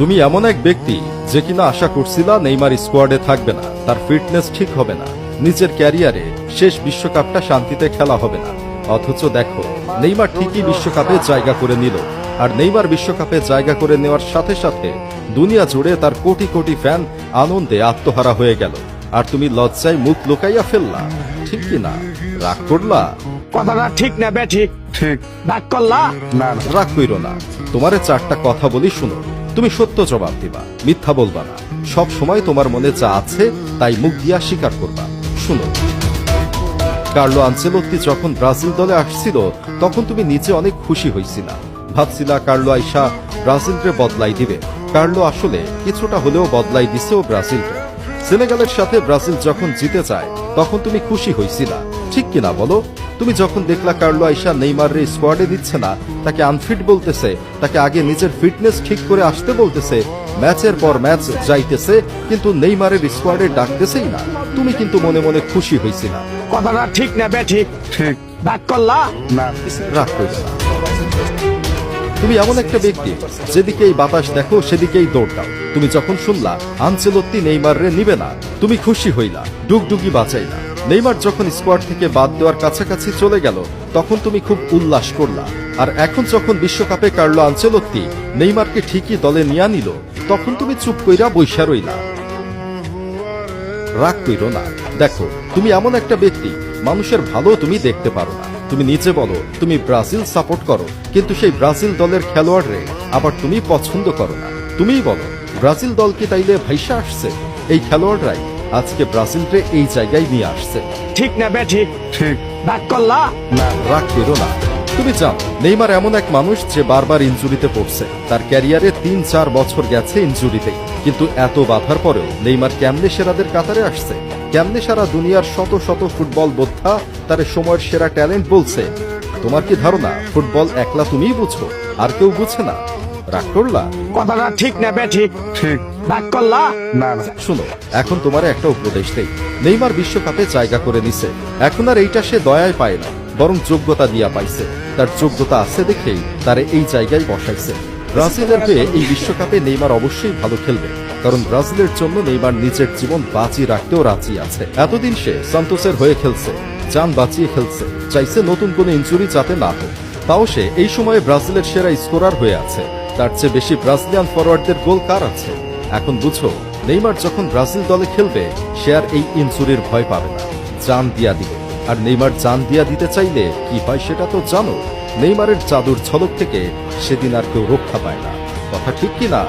তুমি এমন এক ব্যক্তি যে কিনা আশা করছিলা নেইমার স্কোয়াডে থাকবে না, তার ফিটনেস ঠিক হবে না, নিজের ক্যারিয়ারে শেষ বিশ্বকাপটা শান্তিতে খেলা হবে না। অথচ দেখো, নেইমার ঠিকই বিশ্বকাপে জায়গা করে নিল। আর নেইমার বিশ্বকাপে জায়গা করে নেওয়ার সাথে সাথে দুনিয়া জুড়ে তার কোটি কোটি ফ্যান আনন্দে আত্মহারা হয়ে গেল। আর তুমি লজ্জায় মুখ লুকাইয়া ফেললা, ঠিক কি না? রাগ করলা? কথাটা ঠিক না বে ঠিক ঠিক রাগ করলা না রাগ কইরো না। তোমারে চারটা কথা বলি, শুনো। তুমি সত্য জবাব দিবা, মিথ্যা বলবা না। সব সময় তোমার মনে যা আছে তাই মুখ দিয়া স্বীকার করবা। শুনো, কার্লো আনচেলত্তি যখন ব্রাজিল দলে আসছিল তখন তুমি নিজে অনেক খুশি হইছিলা। ভাবছিলা কার্লো আইসা ব্রাজিলকে বদলাই দিবে। কার্লো আসলে কিছুটা হলেও বদলাই দিছে ও ব্রাজিলকে। সেনেগালের সাথে ব্রাজিল যখন জিতে যায় তখন তুমি খুশি হইছিলা, ঠিক কিনা বলো? তুমি যখন দেখলা কার্লো আইসা নেইমারের স্কোয়াডে দিচ্ছে না, তাকে আনফিট বলতেছে, তাকে আগে নিজের ফিটনেস ঠিক করে আসতে বলতেছে, ম্যাচের পর ম্যাচ যাইতেছে কিন্তু নেইমারের স্কোয়াডে ডাকতেছেই না, তুমি কিন্তু মনে মনে খুশি হইছিলা। কথাটা ঠিক না বে ঠিক ঠিক রাগ করলা না রাগ কইরো না। তুমি এমন একটা ব্যক্তি যেদিকেই বাতাস দেখো সেদিকেই দৌড় দাও। তুমি যখন শুনলা আনচেলত্তি নেইমাররে নিবে না, তুমি খুশি হইলা, ডুগডুগি বাঁচাইলা। নেইমার যখন স্কোয়াড থেকে বাদ দেওয়ার কাছাকাছি চলে গেল তখন তুমি খুব উল্লাস করলা। আর এখন যখন বিশ্বকাপে কার্লো আনচেলত্তি নেইমারকে ঠিকই দলে নিয়ে নিল তখন তুমি চুপ কইরা বইসা রইলা। রাগ কইরো না। দেখো, তুমি এমন একটা ব্যক্তি, মানুষের ভালো তুমি দেখতে পারো না। তুমি নিজে বলো তুমি ব্রাজিল সাপোর্ট করো, কিন্তু সেই ব্রাজিল দলের খেলোয়াড়রে আবার তুমি পছন্দ করো না। তুমিই বলো, ব্রাজিল দল কি তাইলে ভাইসা আসছে? এই খেলোয়াড়রাই আজকে ব্রাজিলরে এই জায়গায় নিয়ে আসছে। ঠিক না বে ঠিক ঠিক রাগ করলা না রাগ করো না। তুমি জানো নেইমার এমন এক মানুষ যে বারবার ইনজুরিতে পড়ছে। তার ক্যারিয়ারে ৩-৪ বছর গেছে ইনজুরিতেই, কিন্তু এত বাধার পরেও নেইমার কেমনে সেরাদের কাতারে আসছে? কেমনে সারা দুনিয়ার শত শত ফুটবল বোদ্ধা তার সময়ের সেরা ট্যালেন্ট বলছে? তোমার কি ধারণা ফুটবল একলা তুমিই বুঝো, আর কেউ বুঝে না? রাগ করলা? কথাটা ঠিক না বে ঠিক ঠিক রাগ করলা না না শুনো, এখন তোমার একটা উপদেশ দেই। নেইমার বিশ্বকাপে জায়গা করে নিছে, এখন আর এইটা সে দয়ায় পায় না, বরং যোগ্যতা দিয়া পাইছে। তার যোগ্যতা আছে দেখেই তারে এই জায়গায় বসাইছে। ব্রাজিলের হয়ে এই বিশ্বকাপে নেইমার অবশ্যই ভালো খেলবে, কারণ ব্রাজিলের জন্য নেইমার নিজের জীবন বাজি রাখতেও রাজি আছে। এতদিন সে সান্তোসের হয়ে খেলছে, জান বাঁচিয়ে খেলছে, চাইছে নতুন কোনো ইনজুরি যাতে না হোক। তাও সে এই সময়ে ব্রাজিলের সেরা স্কোরার হয়ে আছে। তার চেয়ে বেশি ব্রাজিলিয়ান ফরওয়ার্ডদের গোল কার আছে? এখন বুঝো, নেইমার যখন ব্রাজিল দলে খেলবে সে আর এই ইনজুরির ভয় পাবে না, জান দিয়া দিবে। আর নেইমার জান দিয়া দিতে চাইলে কি হয় সেটা তো জানো। নেইমারের জাদুর ঝলক থেকে সেদিন আর কেউ রক্ষা পায় না। কথা ঠিক কি না?